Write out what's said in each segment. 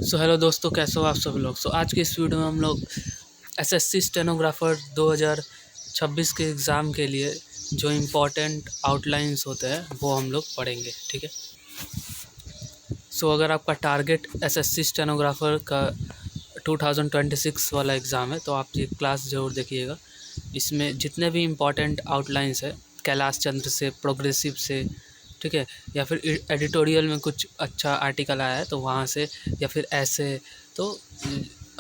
Hello दोस्तों, कैसे हो आप सब लोग। आज के इस वीडियो में हम लोग एसएससी स्टेनोग्राफर 2026 के एग्ज़ाम के लिए जो इम्पोर्टेंट आउटलाइंस होते हैं वो हम लोग पढ़ेंगे। ठीक है। अगर आपका टारगेट एसएससी स्टेनोग्राफर का 2026 वाला एग्ज़ाम है तो आप ये क्लास ज़रूर देखिएगा। इसमें जितने भी इम्पोर्टेंट आउटलाइंस है, कैलाश चंद्र से, प्रोग्रेसिव से, ठीक है, या फिर एडिटोरियल में कुछ अच्छा आर्टिकल आया है तो वहाँ से, या फिर ऐसे, तो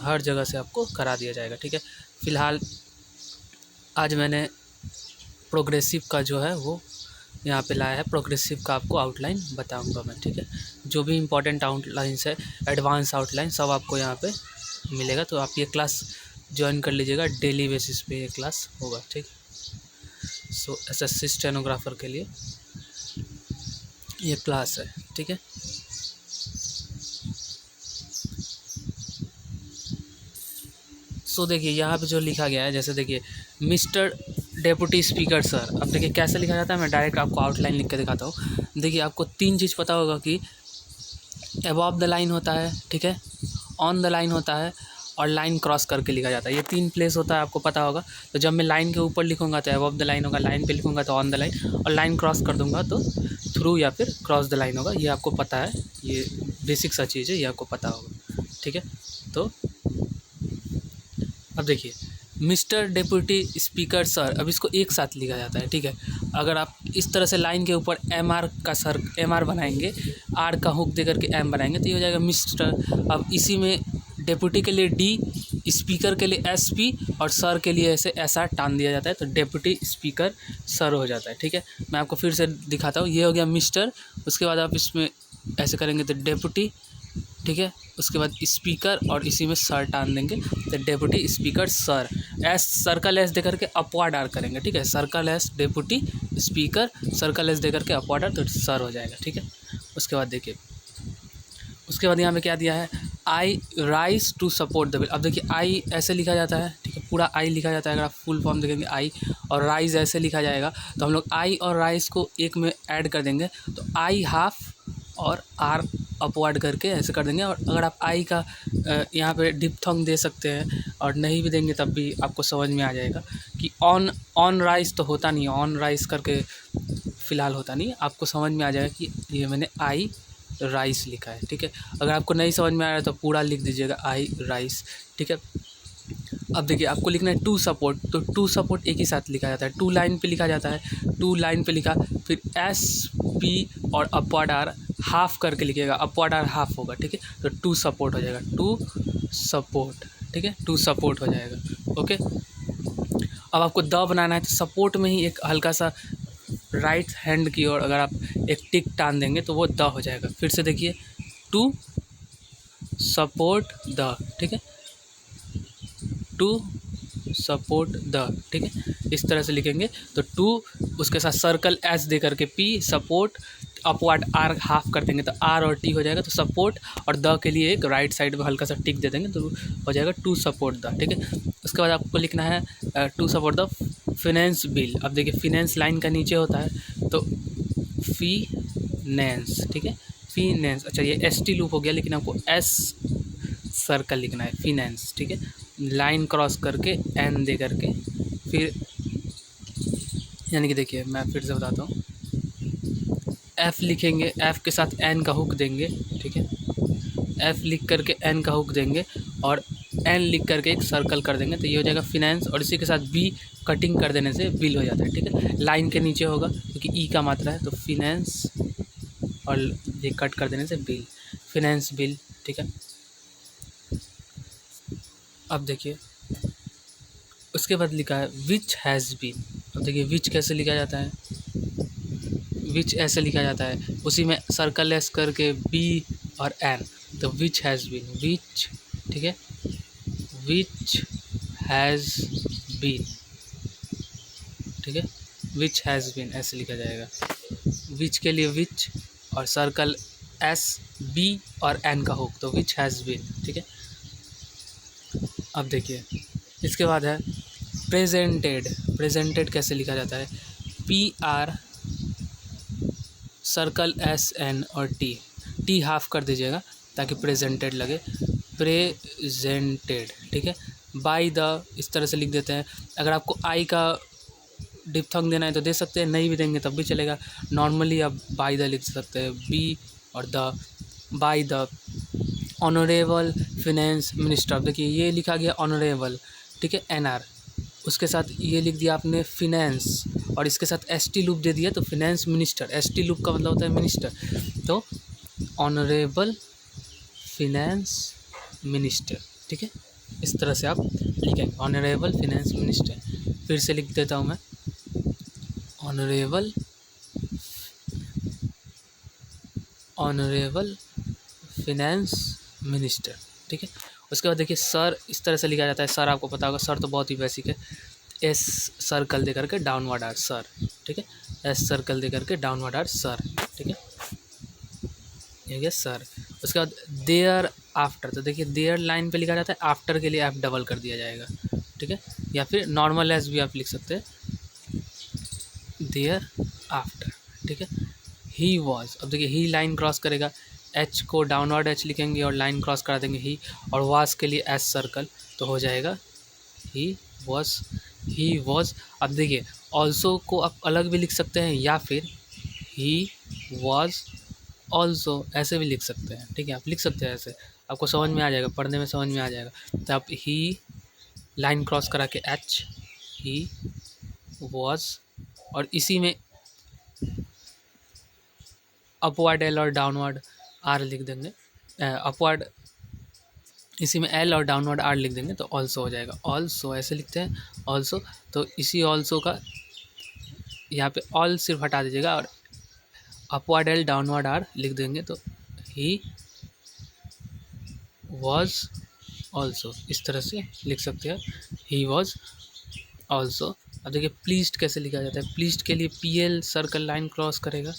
हर जगह से आपको करा दिया जाएगा। ठीक है। फ़िलहाल आज मैंने प्रोग्रेसिव का जो है वो यहाँ पे लाया है। प्रोग्रेसिव का आपको आउटलाइन बताऊंगा मैं। ठीक है। जो भी इम्पोर्टेंट आउटलाइंस है, एडवांस आउटलाइन, सब आपको यहाँ पे मिलेगा। तो आप ये क्लास ज्वाइन कर लीजिएगा, डेली बेसिस पे ये क्लास होगा। ठीक। एसएससी स्टेनोग्राफर के लिए ये क्लास है। ठीक है। देखिए यहाँ पे जो लिखा गया है, जैसे देखिए मिस्टर डेप्यूटी स्पीकर सर। अब देखिए कैसे लिखा जाता है, मैं डायरेक्ट आपको आउटलाइन लिख के दिखाता हूँ। देखिए आपको तीन चीज़ पता होगा कि अबव द लाइन होता है, ठीक है, ऑन द लाइन होता है, और लाइन क्रॉस करके लिखा जाता है। ये तीन प्लेस होता है, आपको पता होगा। तो जब मैं लाइन के ऊपर लिखूंगा तो अबव द लाइन होगा, लाइन पे लिखूंगा तो ऑन द लाइन, और लाइन क्रॉस कर दूंगा तो थ्रू या फिर क्रॉस द लाइन होगा। ये आपको पता है, ये बेसिक सा चीज़ है, ये आपको पता होगा। ठीक है। तो अब देखिए मिस्टर डेप्यूटी स्पीकर सर, अब इसको एक साथ लिखा जाता है। ठीक है। अगर आप इस तरह से लाइन के ऊपर एम आर बनाएंगे, आर का हुक दे करके एम बनाएंगे तो ये हो जाएगा मिस्टर। अब इसी में डेप्यूटी के लिए डी, स्पीकर के लिए एस पी, और सर के लिए ऐसे एस आर टान दिया जाता है तो डेप्यूटी स्पीकर सर हो जाता है। ठीक है। मैं आपको फिर से दिखाता हूँ। ये हो गया मिस्टर, उसके बाद आप इसमें ऐसे करेंगे तो डेप्यूटी, ठीक है, उसके बाद स्पीकर, और इसी में सर टान देंगे तो deputy speaker sir. S, circle S दे करके अपवर्ड आर करेंगे। ठीक है। Circle S deputy speaker, circle S दे करके अपवर्ड आर, तो सर हो जाएगा। ठीक है। उसके बाद देखिए, उसके बाद यहाँ पे क्या दिया है, I rise to support the bill. अब देखिए आई ऐसे लिखा जाता है, ठीक है, पूरा आई लिखा जाता है। अगर आप फुल फॉर्म देखेंगे आई, और राइज ऐसे लिखा जाएगा तो हम लोग आई और राइज को एक में ऐड कर देंगे तो आई हाफ और आर अपवर्ड करके ऐसे कर देंगे। और अगर आप आई का यहाँ पे डिप्थोंग दे सकते हैं, और नहीं भी देंगे तब भी आपको समझ में आ जाएगा कि ऑन राइज तो होता नहीं है, ऑन राइज करके फ़िलहाल होता नहीं है, आपको समझ में आ जाएगा कि ये मैंने आई राइस लिखा है। ठीक है। अगर आपको नहीं समझ में आ रहा है तो पूरा लिख दीजिएगा आई राइस। ठीक है। अब देखिए आपको लिखना है टू सपोर्ट, तो टू सपोर्ट एक ही साथ लिखा जाता है, टू लाइन पे लिखा जाता है। टू लाइन पे लिखा, फिर एस पी और अपवर्ड आर हाफ करके लिखिएगा, अपवर्ड आर हाफ होगा। ठीक है। तो टू सपोर्ट हो जाएगा, टू सपोर्ट। ठीक है। टू सपोर्ट हो जाएगा। ओके। अब आपको द बनाना है तो सपोर्ट में ही एक हल्का सा राइट हैंड की ओर अगर आप एक टिक टान देंगे तो वो द हो जाएगा। फिर से देखिए, टू सपोर्ट द, ठीक है, टू सपोर्ट द, ठीक है, इस तरह से लिखेंगे तो टू, उसके साथ सर्कल एस दे करके P, support, upward R half कर देंगे तो आर और टी हो जाएगा। तो सपोर्ट और द के लिए एक राइट साइड में हल्का सा टिक दे देंगे तो हो जाएगा टू सपोर्ट द। ठीक है। उसके बाद आपको लिखना है to support the finance bill. अब देखिए फिनेंस लाइन का नीचे होता है तो फीनेंस, ठीक है, फीनेंस। अच्छा ये एस टी लूप हो गया, लेकिन आपको एस सर्कल लिखना है, फिनेंस। ठीक है। लाइन क्रॉस करके एन दे करके फिर, यानी कि देखिए मैं फिर से बताता हूँ, एफ़ लिखेंगे, एफ़ के साथ एन का हुक देंगे। ठीक है। एफ़ लिख करके एन का हुक देंगे और एन लिख करके एक सर्कल कर देंगे तो ये हो जाएगा फिनेंस, और इसी के साथ बी कटिंग कर देने से बिल हो जाता है। ठीक है। लाइन के नीचे होगा क्योंकि ई का मात्रा है तो फिनेंस, और ये कट कर देने से बिल, फिनेंस बिल। ठीक है। अब देखिए उसके बाद लिखा है विच हैज़ बीन। अब देखिए विच कैसे लिखा जाता है, विच ऐसे लिखा जाता है, उसी में सर्कल लेस करके बी और एन, तो विच हैज़ बीन, विच, ठीक है, विच हैज़ बीन, ठीक है, विच हैज़ बीन ऐसे लिखा जाएगा। विच के लिए विच और सर्कल एस, बी और एन का हुक, तो विच हैज़ बीन। ठीक है। अब देखिए इसके बाद है प्रेजेंटेड। प्रेजेंटेड कैसे लिखा जाता है, P R circle S N और टी, टी हाफ कर दीजिएगा ताकि प्रेजेंटेड लगे, प्रेजेंटेड, ठीक है। बाय द इस तरह से लिख देते हैं। अगर आपको आई का डिप्थोंग देना है तो दे सकते हैं, नहीं भी देंगे तब भी चलेगा। नॉर्मली आप बाय द लिख सकते हैं, बी और the, by the honourable finance minister. देखिए ये लिखा गया ऑनरेबल, ठीक है, एनआर, उसके साथ ये लिख दिया आपने फिनेंस और इसके साथ एसटी लूप दे दिया तो फिनेंस मिनिस्टर। एसटी लूप का मतलब होता है मिनिस्टर, तो ऑनरेबल फिनेंस मिनिस्टर, ठीक है। इस तरह से आप लिखेंगे ऑनरेबल फिनेंस मिनिस्टर। फिर से लिख देता हूँ मैं, ऑनरेबल फिनेंस मिनिस्टर, ठीक है। उसके बाद देखिए सर इस तरह से लिखा जाता है। सर आपको पता होगा, सर तो बहुत ही बेसिक है। एस सर्कल दे करके डाउनवर्ड आर सर, ठीक है। एस सर्कल दे करके डाउनवर्ड आर सर, ठीक है, ये गया सर। उसके बाद देयर आफ्टर, तो देखिए देयर लाइन पे लिखा जाता है, आफ्टर के लिए एफ डबल कर दिया जाएगा, ठीक है, या फिर नॉर्मल एस भी आप लिख सकते हैं, देयर आफ्टर, ठीक है। ही वॉज, अब देखिए ही लाइन क्रॉस करेगा, एच को डाउनवर्ड एच लिखेंगे और लाइन क्रॉस करा देंगे ही, और वाज के लिए एस सर्कल, तो हो जाएगा ही वॉज, ही वॉज। अब देखिए ऑल्सो को आप अलग भी लिख सकते हैं या फिर ही वॉज ऑल्सो ऐसे भी लिख सकते हैं, ठीक है। आप लिख सकते हैं ऐसे, आपको समझ में आ जाएगा, पढ़ने में समझ में आ जाएगा। तो आप ही लाइन क्रॉस करा के एच, ही वॉज, और इसी में अपवर्ड एल और डाउनवर्ड आर लिख देंगे, अपवर्ड इसी में एल और डाउनवर्ड आर लिख देंगे तो ऑल्सो हो जाएगा। ऑल्सो ऐसे लिखते हैं ऑल्सो, तो इसी ऑल्सो का यहाँ पे ऑल सिर्फ हटा दीजिएगा और अपवर्ड एल डाउनवर्ड आर लिख देंगे तो ही वॉज ऑल्सो, इस तरह से लिख सकते हैं, ही वॉज ऑल्सो। अब देखिए प्लीज्ड कैसे लिखा जाता है। प्लीज्ड के लिए P L circle line cross करेगा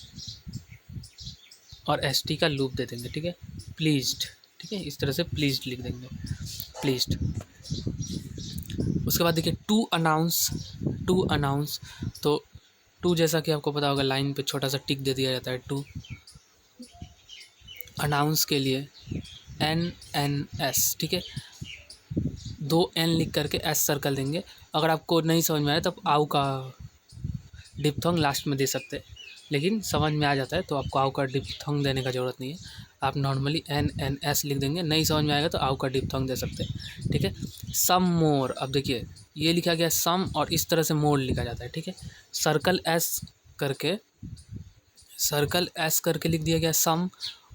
और एस टी का लूप दे देंगे, ठीक है, प्लीज्ड, ठीक है, इस तरह से प्लीज्ड लिख देंगे, प्लीज्ड। उसके बाद देखिए टू अनाउंस, तो टू जैसा कि आपको पता होगा लाइन पे छोटा सा टिक दे दिया जाता है। टू अनाउंस के लिए एन एन एस, ठीक है, 2 एन लिख करके एस सर्कल देंगे। अगर आपको नहीं समझ में आया तो आप आउ का डिप्थोंग लास्ट में दे सकते हैं, लेकिन समझ में आ जाता है तो आपको आउ का डिप्थोंग देने का ज़रूरत नहीं है। आप नॉर्मली एन एन एस लिख देंगे, नहीं समझ में आएगा तो आउ का डिप्थोंग दे सकते हैं, ठीक है। सम मोर, अब देखिए ये लिखा गया सम और इस तरह से मोर लिखा जाता है, ठीक है। सर्कल एस करके लिख दिया गया सम,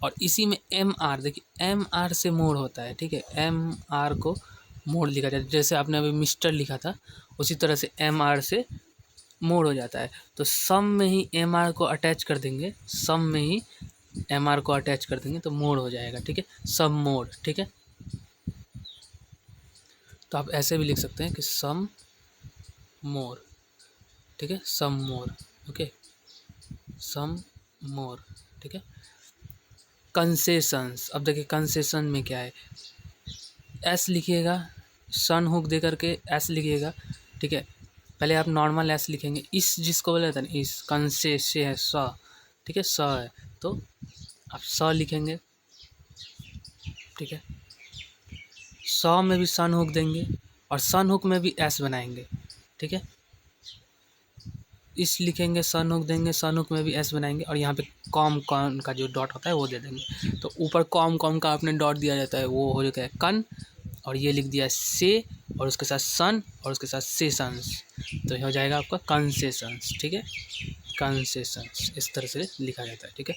और इसी में एम आर, देखिए एम आर से मोर होता है, ठीक है, एम आर को मोर लिखा जाता है। जैसे आपने अभी मिस्टर लिखा था उसी तरह से एम आर से मोड हो जाता है। तो सम में ही एम आर को अटैच कर देंगे, सम में ही एम आर को अटैच कर देंगे तो मोड हो जाएगा, ठीक है, सम मोड, ठीक है। तो आप ऐसे भी लिख सकते हैं कि सम मोर, ठीक है, सम मोर, ओके, सम मोर, ठीक है। कंसेशंस, अब देखिए कंसेशन में क्या है, एस लिखिएगा, सन हुक दे करके एस लिखिएगा, ठीक है। पहले आप नॉर्मल एस लिखेंगे, इस जिसको बोला जाता है ना, इस कंसे से है स, ठीक है, स है तो आप स लिखेंगे, ठीक है। स में भी सन हुक देंगे और सन हुक में भी एस बनाएंगे, ठीक है। इस लिखेंगे, सन हुक देंगे, सन हुक में भी एस बनाएंगे और यहाँ पे कॉम कॉन का जो डॉट होता है वो दे देंगे। तो ऊपर कॉम कॉम का आपने डॉट दिया जाता है वो हो जाता है कन, और ये लिख दिया से और उसके साथ सन और उसके साथ सेशंस, तो ये हो जाएगा आपका कंसेशंस, ठीक है, कंसेशंस, इस तरह से लिखा जाता है, ठीक है।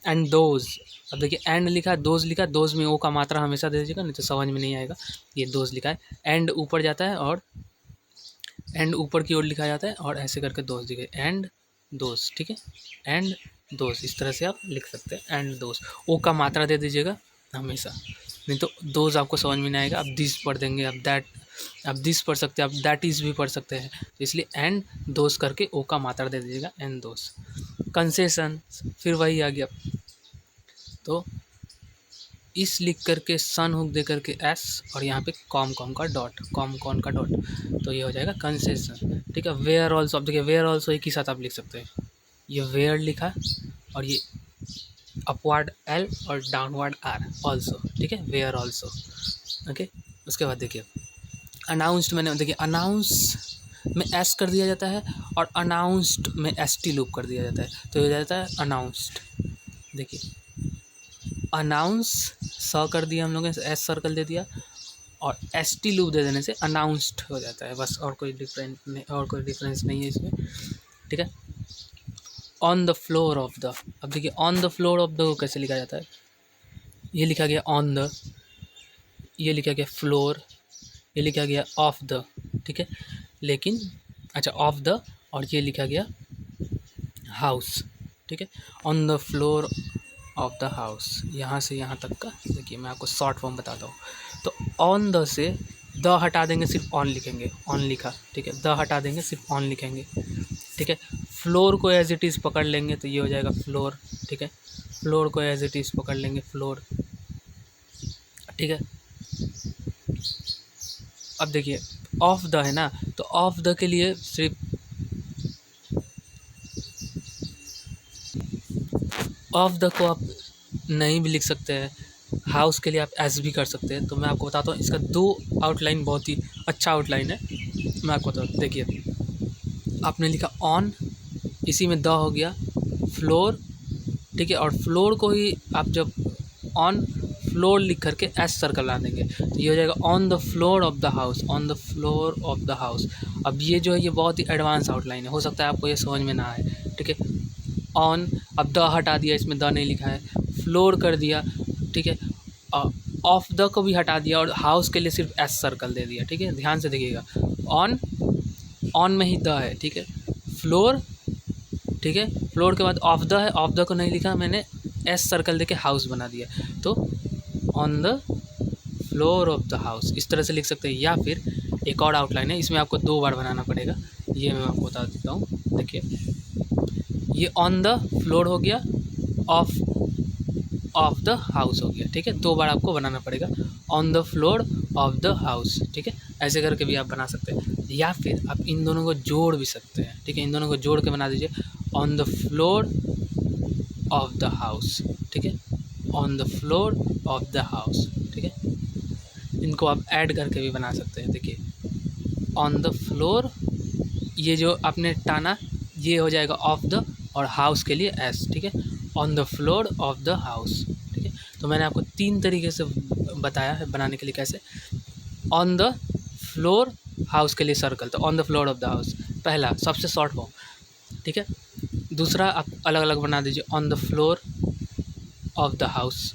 एंड दोज, अब देखिए एंड लिखा, दोज लिखा, दोज में ओ का मात्रा हमेशा दे दीजिएगा नहीं तो समझ में नहीं आएगा। ये दोज लिखा है, एंड ऊपर जाता है और एंड ऊपर की ओर लिखा जाता है और ऐसे करके दोज दिखे, एंड दोज, ठीक है, एंड दोज, इस तरह से आप लिख सकते हैं, एंड दोज। ओ का मात्रा दे दीजिएगा हमेशा, नहीं तो दोज आपको समझ में नहीं आएगा। आप दिस पढ़ देंगे, आप दैट, आप दिस पढ़ सकते हैं, आप दैट इज़ भी पढ़ सकते हैं, तो इसलिए एंड दोज करके ओ का मात्रा दे दीजिएगा, एंड दोज। कंसेशन फिर वही आ गया, तो इस लिख करके सन हुक दे करके एस और यहाँ पे कॉम कॉम का डॉट, कॉम कॉन का डॉट, तो ये हो जाएगा कंसेशन, ठीक है। वेयर ऑल्सो, अब देखिए वेयर ऑल्सो एक ही साथ आप लिख सकते हैं, ये वेयर लिखा और ये अपवर्ड एल और डाउनवर्ड आर ऑल्सो, ठीक है, वेयर ऑल्सो, ओके। उसके बाद देखिए अनाउंस्ड, मैंने देखिए अनाउंस में एस कर दिया जाता है और अनाउंस्ड में एस टी लूप कर दिया जाता है, तो ये हो जाता है अनाउंस्ड। देखिए अनाउंस स कर दिया हम लोगों ने, एस सर्कल दे दिया, और एस टी लूप दे देने से अनाउंस्ड हो जाता है, बस और कोई डिफरेंस नहीं है इसमें, ठीक है। On the floor of the, अब देखिए on the floor of the को कैसे लिखा जाता है, ये लिखा गया ऑन द, ये लिखा गया फ्लोर, ये लिखा गया ऑफ द, ठीक है। लेकिन अच्छा ऑफ द, और ये लिखा गया हाउस, ठीक है। On the floor of the house, यहाँ से यहाँ तक का देखिए मैं आपको शॉर्ट फॉर्म बताता हूँ। तो ऑन द से द हटा देंगे, सिर्फ ऑन लिखेंगे, ऑन लिखा, ठीक है। द हटा देंगे, सिर्फ ऑन लिखेंगे, ठीक है। फ्लोर को एज इट इज़ पकड़ लेंगे तो ये हो जाएगा फ्लोर, ठीक है। फ्लोर को एज इट इज़ पकड़ लेंगे, फ्लोर, ठीक है। अब देखिए ऑफ द है ना, तो ऑफ द के लिए सिर्फ ऑफ द को आप नहीं भी लिख सकते हैं, हाउस के लिए आप एस भी कर सकते हैं। तो मैं आपको बताता हूँ, इसका दो आउटलाइन बहुत ही अच्छा आउटलाइन है, मैं आपको बताता हूँ। देखिए आपने लिखा ऑन, इसी में द हो गया, फ्लोर, ठीक है, और फ्लोर को ही आप जब ऑन फ्लोर लिख करके एस सर्कल ला देंगे तो ये हो जाएगा on the floor of the house, on the floor of the house. अब ये जो है ये बहुत ही एडवांस आउटलाइन है, हो सकता है आपको ये समझ में ना आए, ठीक है। ऑन, अब द हटा दिया, इसमें द नहीं लिखा है, फ्लोर कर दिया, ठीक है, ऑफ द को भी हटा दिया और हाउस के लिए सिर्फ एस सर्कल दे दिया, ठीक है। ध्यान से देखिएगा, ऑन, ऑन में ही द है, ठीक है, फ्लोर, ठीक है, फ्लोर के बाद ऑफ द है, ऑफ द को नहीं लिखा मैंने, एस सर्कल देके हाउस बना दिया, तो on the floor of the house, इस तरह से लिख सकते हैं। या फिर एक और आउटलाइन है, इसमें आपको दो बार बनाना पड़ेगा, ये मैं आपको बता देता हूँ। देखिए ये ऑन द फ्लोर हो गया, ऑफ द हाउस हो गया, ठीक है, दो बार आपको बनाना पड़ेगा, on the floor of the house, ठीक है। ऐसे करके भी आप बना सकते हैं, या फिर आप इन दोनों को जोड़ भी सकते हैं, ठीक है, इन दोनों को जोड़ के बना दीजिए, on the floor of the house, ठीक है, on the floor of the house, ठीक है। इनको आप ऐड करके भी बना सकते हैं। देखिए ऑन द फ्लोर, ये जो आपने टाना ये हो जाएगा ऑफ द, और हाउस के लिए एस, ठीक है, on the floor of the house, ठीक है। तो मैंने आपको तीन तरीके से बताया है बनाने के लिए कैसे। ऑन द फ्लोर, हाउस के लिए सर्कल, तो on the floor of the house पहला सबसे शॉर्ट फॉर्म, ठीक है। दूसरा आप अलग अलग बना दीजिए, on the floor of the house,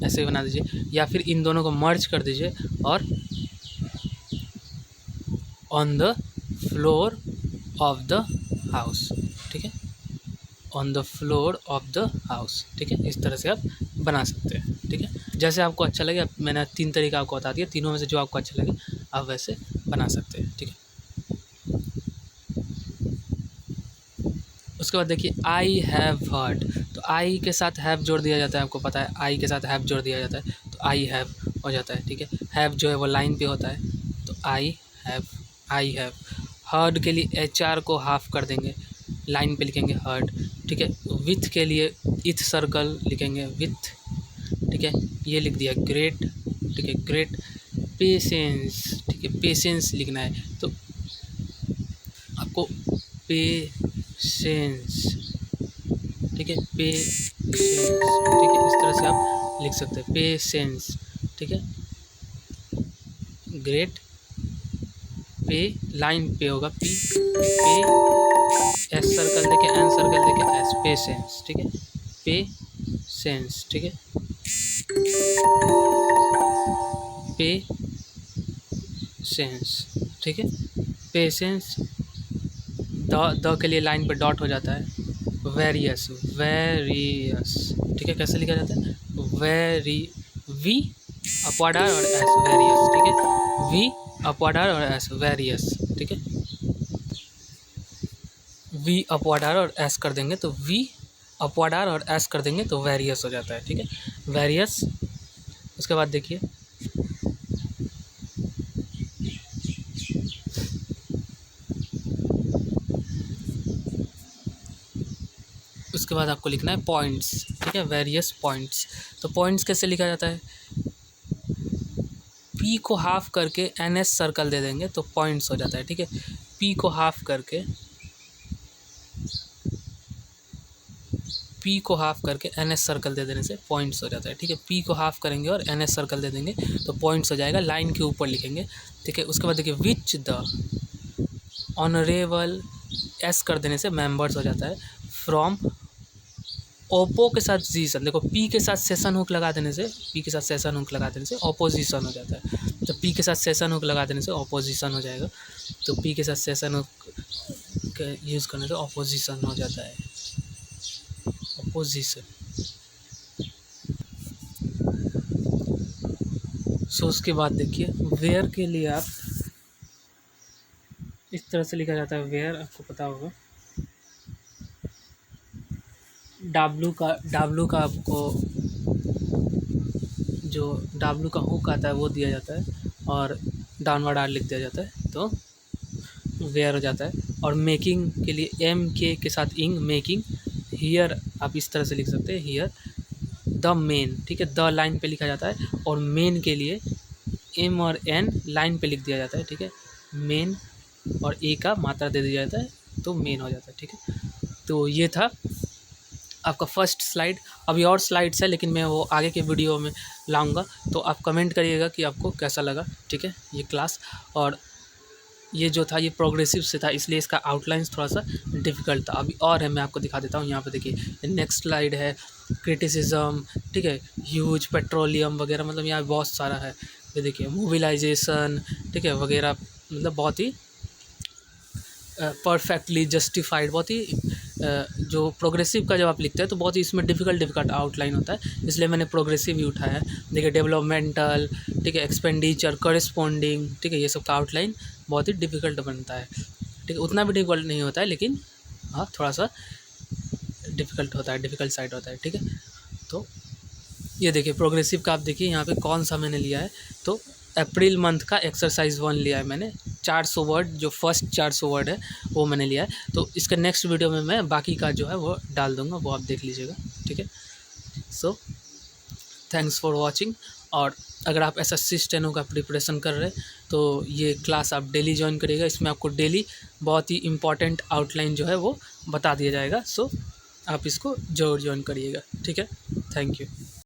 ऐसे बना दीजिए, या फिर इन दोनों को मर्ज कर दीजिए और on the floor of the house, ठीक है, on the floor of the house, ठीक है। इस तरह से आप बना सकते हैं, ठीक है, जैसे आपको अच्छा लगे। मैंने तीन तरीका आपको बता दिया, तीनों में से जो आपको अच्छा लगे आप वैसे बना सकते हैं, ठीक है। उसके बाद देखिए आई हैव हर्ड, तो आई के साथ हैव जोड़ दिया जाता है, आपको पता है आई के साथ हैव जोड़ दिया जाता है, तो आई हैव हो जाता है, ठीक है। हैव जो है वो लाइन पे होता है, तो I have, I have. Heard के लिए एच आर को हाफ कर देंगे, लाइन पे लिखेंगे हर्ड, ठीक है। विथ के लिए इथ सर्कल लिखेंगे विथ, ठीक है, ये लिख दिया ग्रेट, ठीक है, ग्रेट। पेशेंस, ठीक है, पेशेंस लिखना है तो आपको पेशेंस, ठीक है, पेशेंस, ठीक है, इस तरह से आप लिख सकते हैं पेशेंस, ठीक है। ग्रेट, पे लाइन पे होगा पी, पे एस सर्कल देके एन सर्कल देके एस, पेशेंस, ठीक है, पेशेंस, ठीक है, पेशेंस, ठीक है। पेशेंस, द के लिए लाइन पे डॉट हो जाता है। वेरियस, वेरियस, ठीक है, कैसे लिखा जाता है, वेरी, वी अपवर्ड आर और एस, वेरियस, ठीक है, वी अपवर्ड आर और एस, वेरियस, ठीक है। वी अपवर्ड आर और एस कर देंगे तो वी अपवर्ड आर और एस कर देंगे तो वेरियस हो जाता है, ठीक है, वेरियस। उसके बाद देखिए उसके बाद आपको लिखना है पॉइंट्स, ठीक है, वेरियस पॉइंट्स। तो पॉइंट्स कैसे लिखा जाता है, पी को हाफ करके एन एस सर्कल दे देंगे तो पॉइंट्स हो जाता है, ठीक है। पी को हाफ करके एन एस सर्कल दे देने से पॉइंट्स हो जाता है, ठीक है। पी को हाफ करेंगे और एन एस सर्कल दे देंगे तो पॉइंट्स हो जाएगा, लाइन के ऊपर लिखेंगे, ठीक है। उसके बाद देखिए विच द ऑनरेबल, एस कर देने से मेंबर्स हो जाता है, फ्रॉम ओपो के साथ जीसन, देखो पी के साथ सेशन हुक लगा देने से, ऑपोजिशन हो जाता है। तो पी के साथ सेशन हुक लगा देने से ऑपोजिशन हो जाएगा, तो पी के साथ सेशन हुक के यूज़ करने से ऑपोजिशन हो जाता है, ऑपोजिशन। सो उसके बाद देखिए वेयर के लिए आप इस तरह से लिखा जाता है, वेयर आपको पता होगा, डाब्लू का आपको जो डाब्लू का हुक आता है वो दिया जाता है और डाउनवर्ड आर लिख दिया जाता है, तो वेयर हो जाता है। और मेकिंग के लिए एम के साथ इंग, मेकिंग, हियर आप इस तरह से लिख सकते हैं, हियर द मेन, ठीक है, द लाइन पे लिखा जाता है। और मेन के लिए एम और एन लाइन पे लिख दिया जाता है, ठीक है, मेन, और ए का मात्रा दे दिया जाता है तो मेन हो जाता है, ठीक है। तो ये था आपका फर्स्ट स्लाइड। अभी और स्लाइड्स है लेकिन मैं वो आगे के वीडियो में लाऊंगा, तो आप कमेंट करिएगा कि आपको कैसा लगा, ठीक है, ये क्लास। और ये जो था ये प्रोग्रेसिव से था इसलिए इसका आउटलाइंस थोड़ा सा डिफ़िकल्ट था। अभी और है, मैं आपको दिखा देता हूँ। यहाँ पे देखिए नेक्स्ट स्लाइड है क्रिटिसिज्म, ठीक है, ह्यूज पेट्रोलियम वगैरह, मतलब यहाँ बहुत सारा है। ये देखिए मोबिलाइजेशन, ठीक है, वगैरह, मतलब बहुत ही परफेक्टली जस्टिफाइड, बहुत ही जो प्रोग्रेसिव का जब आप लिखते हैं तो बहुत ही इसमें डिफ़िकल्ट आउटलाइन होता है, इसलिए मैंने प्रोग्रेसिव ही उठाया है। देखिए डेवलपमेंटल, ठीक है, एक्सपेंडिचर, कॉरेस्पॉन्डिंग, ठीक है, ये सब का आउटलाइन बहुत ही डिफ़िकल्ट बनता है, ठीक है, उतना भी डिफ़िकल्ट नहीं होता है लेकिन हाँ थोड़ा सा डिफ़िकल्ट होता है, डिफ़िकल्ट साइड होता है, ठीक है। तो ये देखिए प्रोग्रेसिव का आप देखिए यहाँ पे कौन सा मैंने लिया है, तो अप्रैल मंथ का एक्सरसाइज 1 लिया है मैंने, 400 वर्ड, जो फर्स्ट 400 वर्ड है वो मैंने लिया है। तो इसके नेक्स्ट वीडियो में मैं बाकी का जो है वो डाल दूँगा, वो आप देख लीजिएगा, ठीक है। So thanks for watching. और अगर आप एसएससी स्टेनो का प्रिपरेशन कर रहे हैं तो ये क्लास आप डेली ज्वाइन करिएगा, इसमें आपको डेली बहुत ही इंपॉर्टेंट आउटलाइन जो है वो बता दिया जाएगा। सो आप इसको जरूर ज्वाइन करिएगा, ठीक है। Thank you.